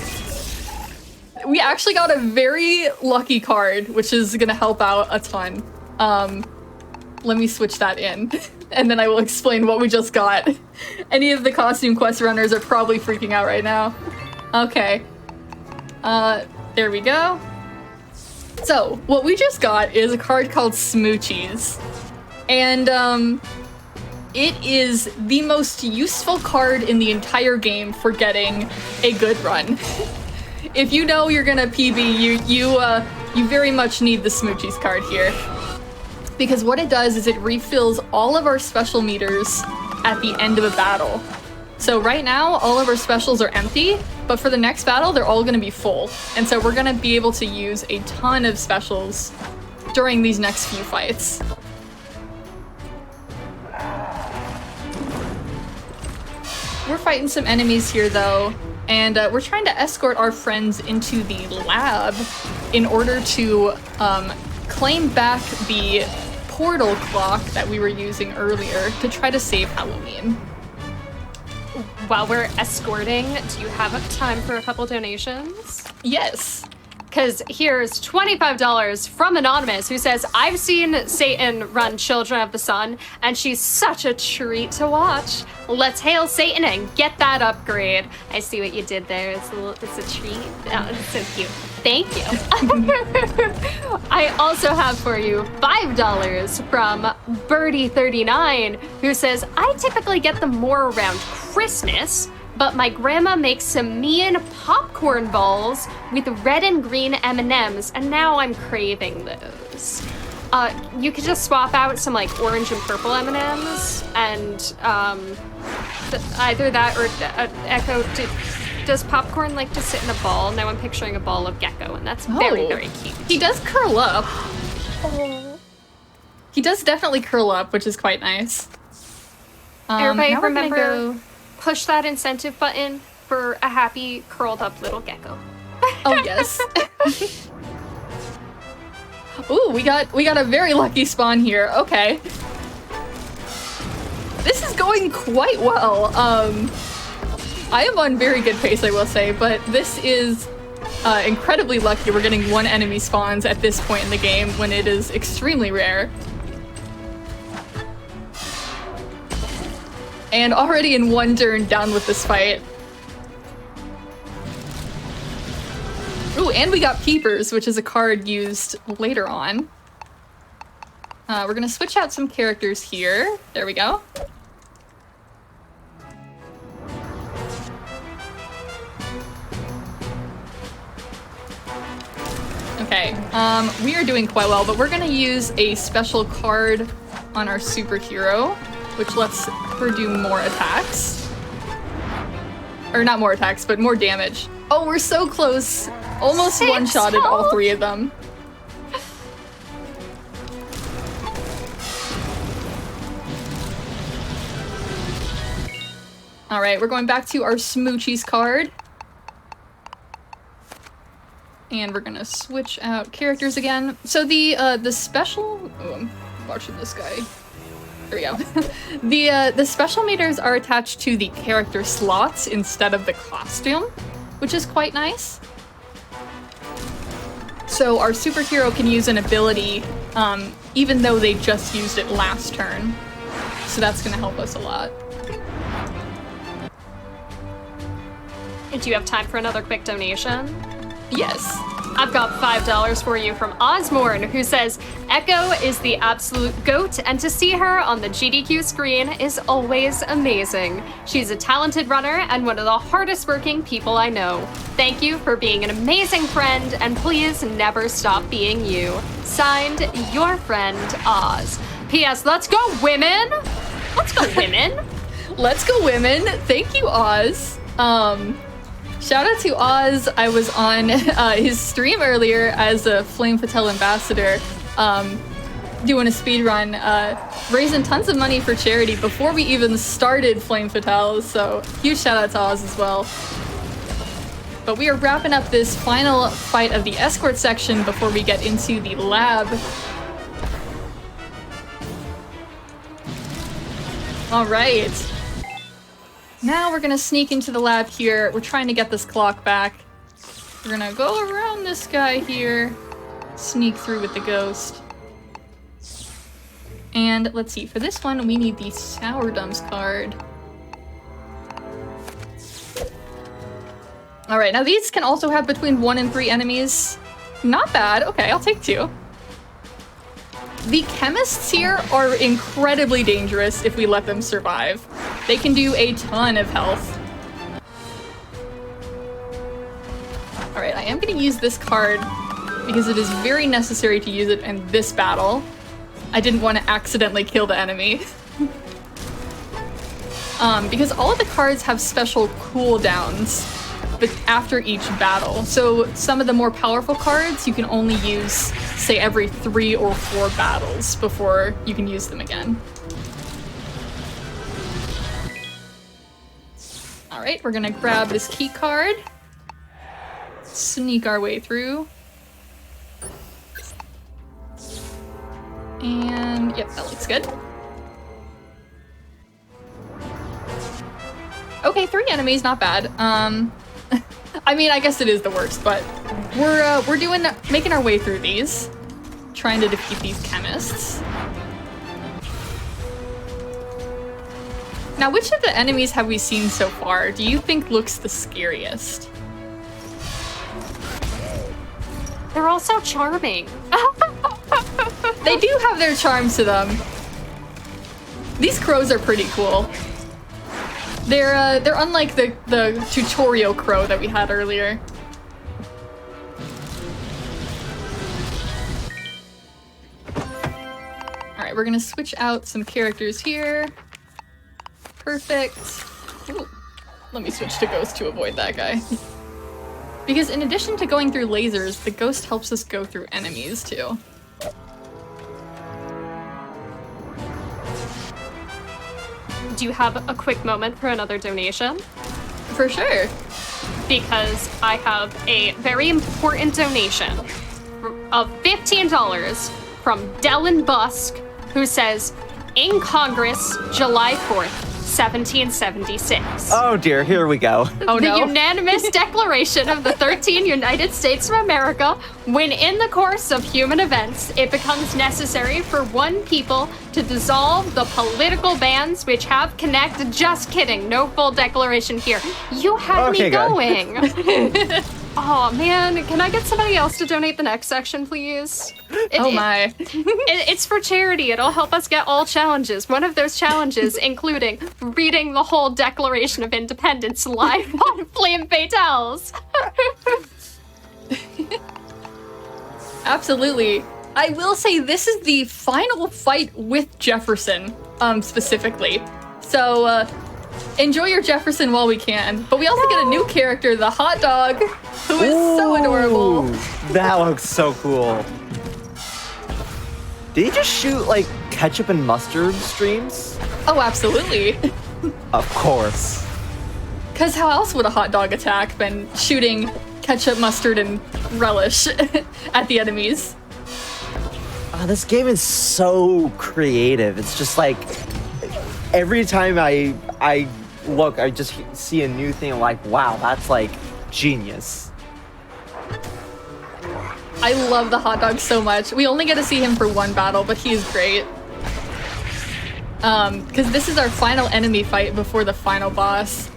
We actually got a very lucky card, which is gonna help out a ton. Let me switch that in, and then I will explain what we just got. Any of the costume quest runners are probably freaking out right now. Okay. There we go. So, what we just got is a card called Smoochies. And, it is the most useful card in the entire game for getting a good run. If you know you're gonna PB, you very much need the Smoochies card here. Because what it does is it refills all of our special meters at the end of a battle. So right now, all of our specials are empty, but for the next battle, they're all gonna be full. And so we're gonna be able to use a ton of specials during these next few fights. We're fighting some enemies here though, and we're trying to escort our friends into the lab in order to claim back the portal clock that we were using earlier to try to save Halloween. While we're escorting, do you have time for a couple donations? Yes. Because here's $25 from Anonymous, who says, I've seen Satan run Children of the Sun, and she's such a treat to watch. Let's hail Satan and get that upgrade. I see what you did there. It's a treat. Oh, it's so cute. Thank you. I also have for you $5 from Birdie39, who says, I typically get them more around Christmas, but my grandma makes some mean popcorn balls with red and green M&Ms, and now I'm craving those. You could just swap out some like orange and purple M&Ms, and either that or Echo. Does popcorn like to sit in a ball? Now I'm picturing a ball of gecko, and that's very, very cute. He does curl up. He does definitely curl up, which is quite nice. Everybody remember, push that incentive button for a happy, curled up little gecko. Oh, yes. Ooh, we got a very lucky spawn here. Okay. This is going quite well. I am on very good pace, I will say, but this is incredibly lucky. We're getting one enemy spawns at this point in the game when it is extremely rare. And already in one turn down with this fight. Ooh, and we got Peepers, which is a card used later on. We're gonna switch out some characters here. There we go. Okay, we are doing quite well, but we're gonna use a special card on our superhero, which lets her do more attacks. Or not more attacks, but more damage. Oh, we're so close. Almost one-shotted all three of them. All right, we're going back to our Smoochies card. And we're gonna switch out characters again. So the special... Oh, I'm watching this guy. There we go. The special meters are attached to the character slots instead of the costume, which is quite nice. So our superhero can use an ability even though they just used it last turn. So that's gonna help us a lot. Do you have time for another quick donation? Yes. I've got $5 for you from Osmorn, who says, Echo is the absolute GOAT, and to see her on the GDQ screen is always amazing. She's a talented runner and one of the hardest working people I know. Thank you for being an amazing friend, and please never stop being you. Signed, your friend, Oz. P.S. Let's go, women! Let's go, women! Let's go, women! Thank you, Oz. Shout out to Oz. I was on his stream earlier as a Flame Fatale ambassador, doing a speedrun, raising tons of money for charity before we even started Flame Fatale, so huge shout out to Oz as well. But we are wrapping up this final fight of the escort section before we get into the lab. All right. Now we're gonna sneak into the lab here. We're trying to get this clock back. We're gonna go around this guy here, sneak through with the ghost. And let's see, for this one, we need the Sourdums card. All right, now these can also have between 1 and 3 enemies. Not bad. Okay, I'll take 2. The chemists here are incredibly dangerous if we let them survive. They can do a ton of health. Alright, I am gonna use this card because it is very necessary to use it in this battle. I didn't want to accidentally kill the enemy. Because all of the cards have special cooldowns but after each battle. So some of the more powerful cards you can only use, say, every 3 or 4 battles before you can use them again. All right, we're gonna grab this key card, sneak our way through. And yep, that looks good. Okay, 3 enemies, not bad. I mean, I guess it is the worst, but we're making our way through these, trying to defeat these chemists. Now, which of the enemies have we seen so far do you think looks the scariest? They're all so charming. They do have their charms to them. These crows are pretty cool. They're unlike the tutorial crow that we had earlier. All right, we're gonna switch out some characters here. Perfect. Ooh. Let me switch to Ghost to avoid that guy. Because in addition to going through lasers, the Ghost helps us go through enemies too. Do you have a quick moment for another donation? For sure. Because I have a very important donation of $15 from Dylan Busk, who says, in Congress, July 4th, 1776. Oh dear, here we go. Oh no. The unanimous declaration of the 13 United States of America, when in the course of human events, it becomes necessary for one people to dissolve the political bands which have connected. Just kidding, no full declaration here. You had me going. Oh man, can I get somebody else to donate the next section, please? Oh my. It's for charity. It'll help us get all challenges. One of those challenges including reading the whole Declaration of Independence live on Flame Fatales. Absolutely. I will say this is the final fight with Jefferson, specifically. So, enjoy your Jefferson while we can. But we also get a new character, the hot dog, who is so adorable. That looks so cool. Did he just shoot, like, ketchup and mustard streams? Oh, absolutely. Of course. Because how else would a hot dog attack than shooting ketchup, mustard, and relish at the enemies? This game is so creative. It's just like, every time I look, I just see a new thing. I'm like, wow, that's like genius. I love the hot dog so much. We only get to see him for one battle, but he is great. Because this is our final enemy fight before the final boss.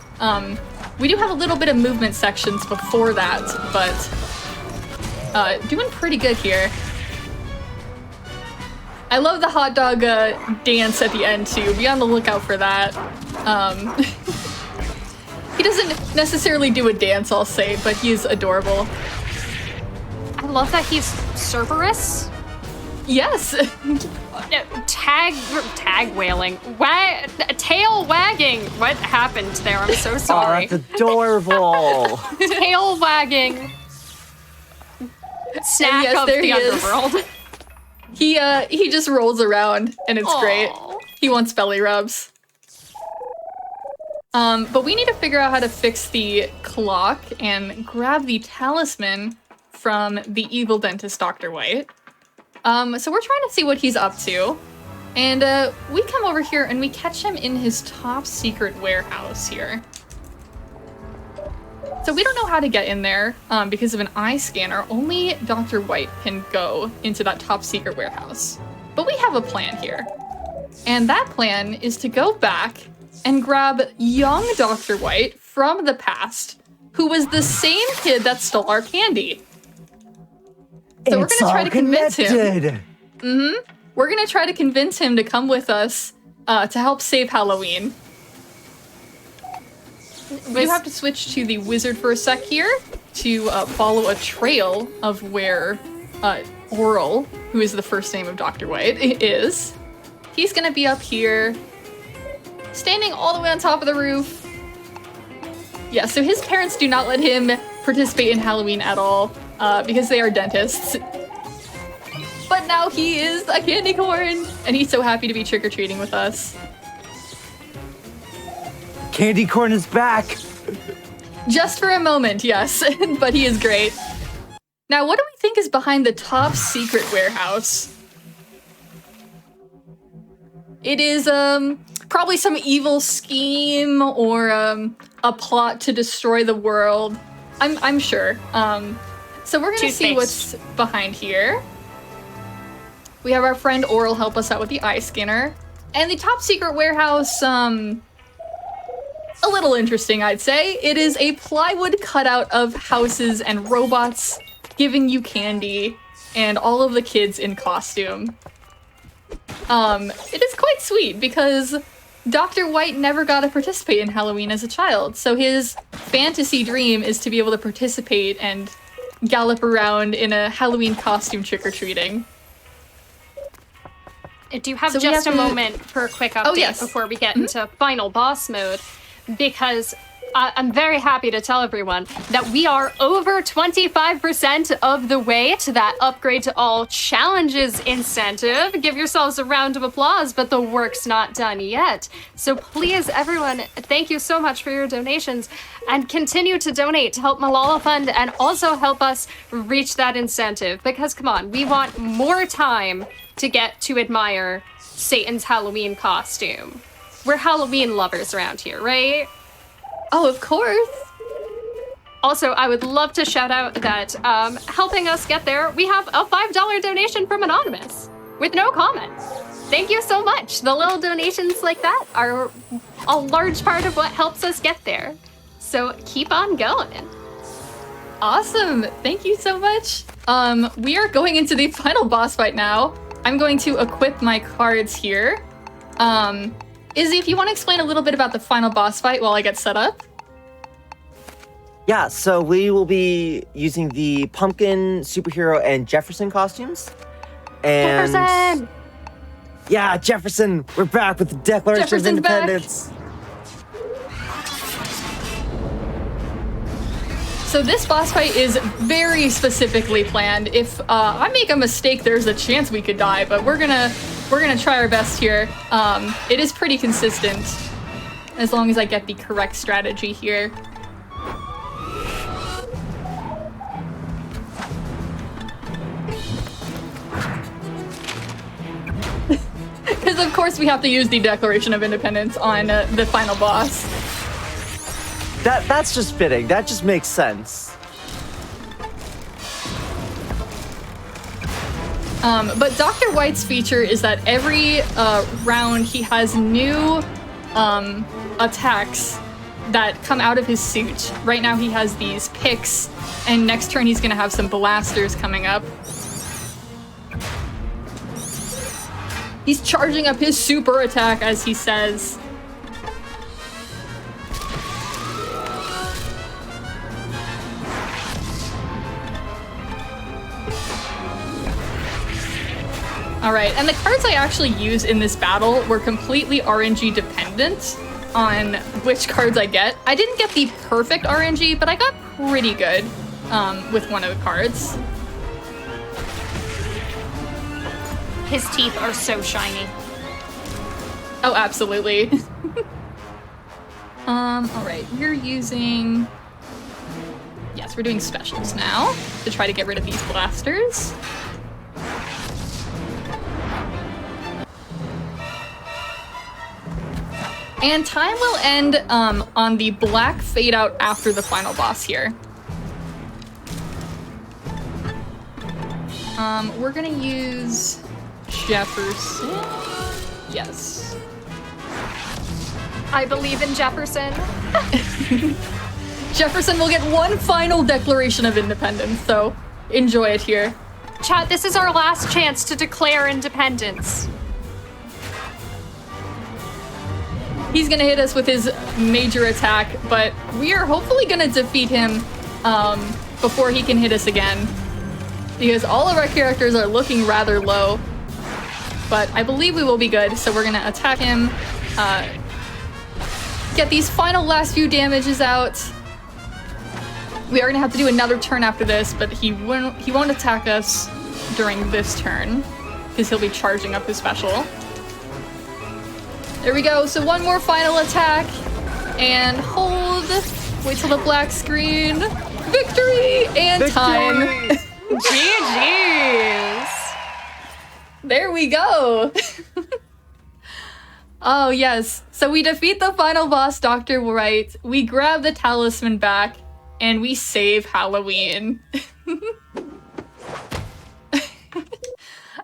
We do have a little bit of movement sections before that, but doing pretty good here. I love the hot dog dance at the end too. Be on the lookout for that. He doesn't necessarily do a dance, I'll say, but he's adorable. I love that he's Cerberus. Yes. Tag wailing. Tail wagging. What happened there? I'm so sorry. Oh, that's adorable. Tail wagging. Snack yes, of there the he is. underworld. He just rolls around and it's great. He wants belly rubs. But we need to figure out how to fix the clock and grab the talisman from the evil dentist, Dr. White. So we're trying to see what he's up to. And we come over here and we catch him in his top secret warehouse here. So we don't know how to get in there because of an eye scanner. Only Dr. White can go into that top secret warehouse. But we have a plan here. And that plan is to go back and grab young Dr. White from the past, who was the same kid that stole our candy. So we're gonna try to convince him. We're gonna try to convince him to come with us to help save Halloween. You have to switch to the wizard for a sec here to follow a trail of where Oral, who is the first name of Dr. White, is. He's gonna be up here, standing all the way on top of the roof. Yeah, so his parents do not let him participate in Halloween at all, because they are dentists. But now he is a candy corn, and he's so happy to be trick-or-treating with us. Candy corn is back! Just for a moment, yes, but he is great. Now, what do we think is behind the top secret warehouse? It is, probably some evil scheme or, a plot to destroy the world. I'm sure. So we're gonna see what's behind here. We have our friend Oral help us out with the eye scanner. And the top secret warehouse, a little interesting, I'd say. It is a plywood cutout of houses and robots giving you candy and all of the kids in costume. It is quite sweet because Dr. White never got to participate in Halloween as a child, so his fantasy dream is to be able to participate and gallop around in a Halloween costume trick-or-treating. I do have just a moment for a quick update before we get into final boss mode, because I'm very happy to tell everyone that we are over 25% of the way to that upgrade to all challenges incentive. Give yourselves a round of applause, but the work's not done yet. So please, everyone, thank you so much for your donations, and continue to donate to help Malala Fund and also help us reach that incentive, because come on, we want more time to get to admire Satan's Halloween costume. We're Halloween lovers around here, right? Oh, of course. Also, I would love to shout out that helping us get there, we have a $5 donation from Anonymous with no comment. Thank you so much. The little donations like that are a large part of what helps us get there. So keep on going. Awesome. Thank you so much. We are going into the final boss fight now. I'm going to equip my cards here. Izzy, if you want to explain a little bit about the final boss fight while I get set up. Yeah, so we will be using the Pumpkin, Superhero, and Jefferson costumes. And Jefferson! Yeah, Jefferson! We're back with the Declaration Jefferson's of Independence! So this boss fight is very specifically planned. If I make a mistake, there's a chance we could die, but we're gonna try our best here. It is pretty consistent, as long as I get the correct strategy here. Because of course we have to use the Declaration of Independence on the final boss. That's just fitting. That just makes sense. But Dr. White's feature is that every round he has new attacks that come out of his suit. Right now he has these picks, and next turn he's gonna have some blasters coming up. He's charging up his super attack, as he says. Alright, and the cards I actually use in this battle were completely RNG dependent on which cards I get. I didn't get the perfect RNG, but I got pretty good with one of the cards. His teeth are so shiny. Oh, absolutely. Alright, we're using... Yes, we're doing specials now to try to get rid of these blasters. And time will end on the black fade out after the final boss here. We're gonna use Jefferson. Yes. I believe in Jefferson. Jefferson will get one final Declaration of Independence, so enjoy it here. Chat, this is our last chance to declare independence. He's gonna hit us with his major attack, but we are hopefully gonna defeat him before he can hit us again. because all of our characters are looking rather low. But I believe we will be good, so we're gonna attack him, get these final last few damages out. We are gonna have to do another turn after this, but he won't attack us during this turn, because he'll be charging up his special. There we go, so one more final attack, and hold, wait till the black screen, victory, and time. GG's. There we go. Oh yes, so we defeat the final boss, Dr. Wright, we grab the talisman back, and we save Halloween.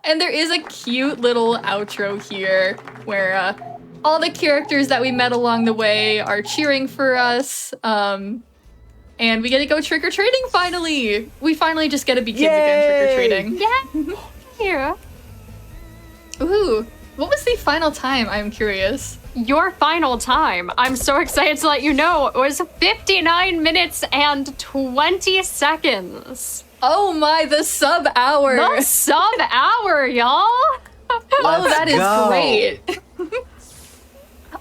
And there is a cute little outro here where all the characters that we met along the way are cheering for us. And we get to go trick-or-treating finally. We finally just get to be kids again trick-or-treating. Yeah. Ooh, what was the final time? I'm curious. Your final time, I'm so excited to let you know, it was 59 minutes and 20 seconds. Oh my, the sub hour. The sub hour, y'all. Oh, that is go. great.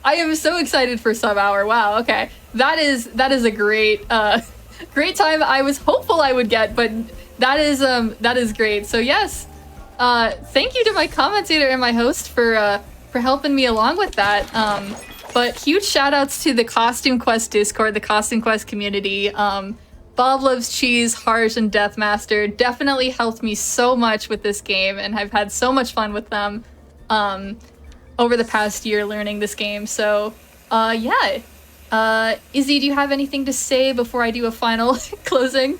I am so excited for sub hour. Wow, okay. That is a great great time I was hopeful I would get, but that is great. So yes. Thank you to my commentator and my host for helping me along with that. But huge shout outs to the Costume Quest Discord, the Costume Quest community. Bob Loves Cheese, Harsh, and Deathmaster definitely helped me so much with this game, and I've had so much fun with them over the past year learning this game. So, yeah. Izzy, do you have anything to say before I do a final closing?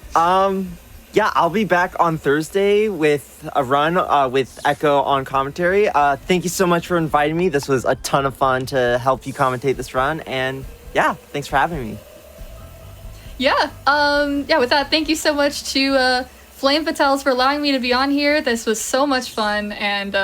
Yeah, I'll be back on Thursday with a run with Echo on commentary. Thank you so much for inviting me. This was a ton of fun to help you commentate this run, and yeah, thanks for having me. Yeah, yeah, with that, thank you so much to Flame Fatales for allowing me to be on here. This was so much fun, and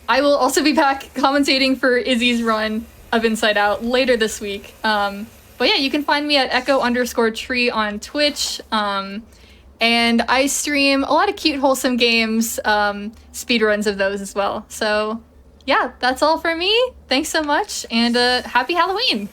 I will also be back commentating for Izzy's run of Inside Out later this week. But yeah, you can find me at echo_tree on Twitch, and I stream a lot of cute, wholesome games, speedruns of those as well. So yeah, that's all for me. Thanks so much, and happy Halloween!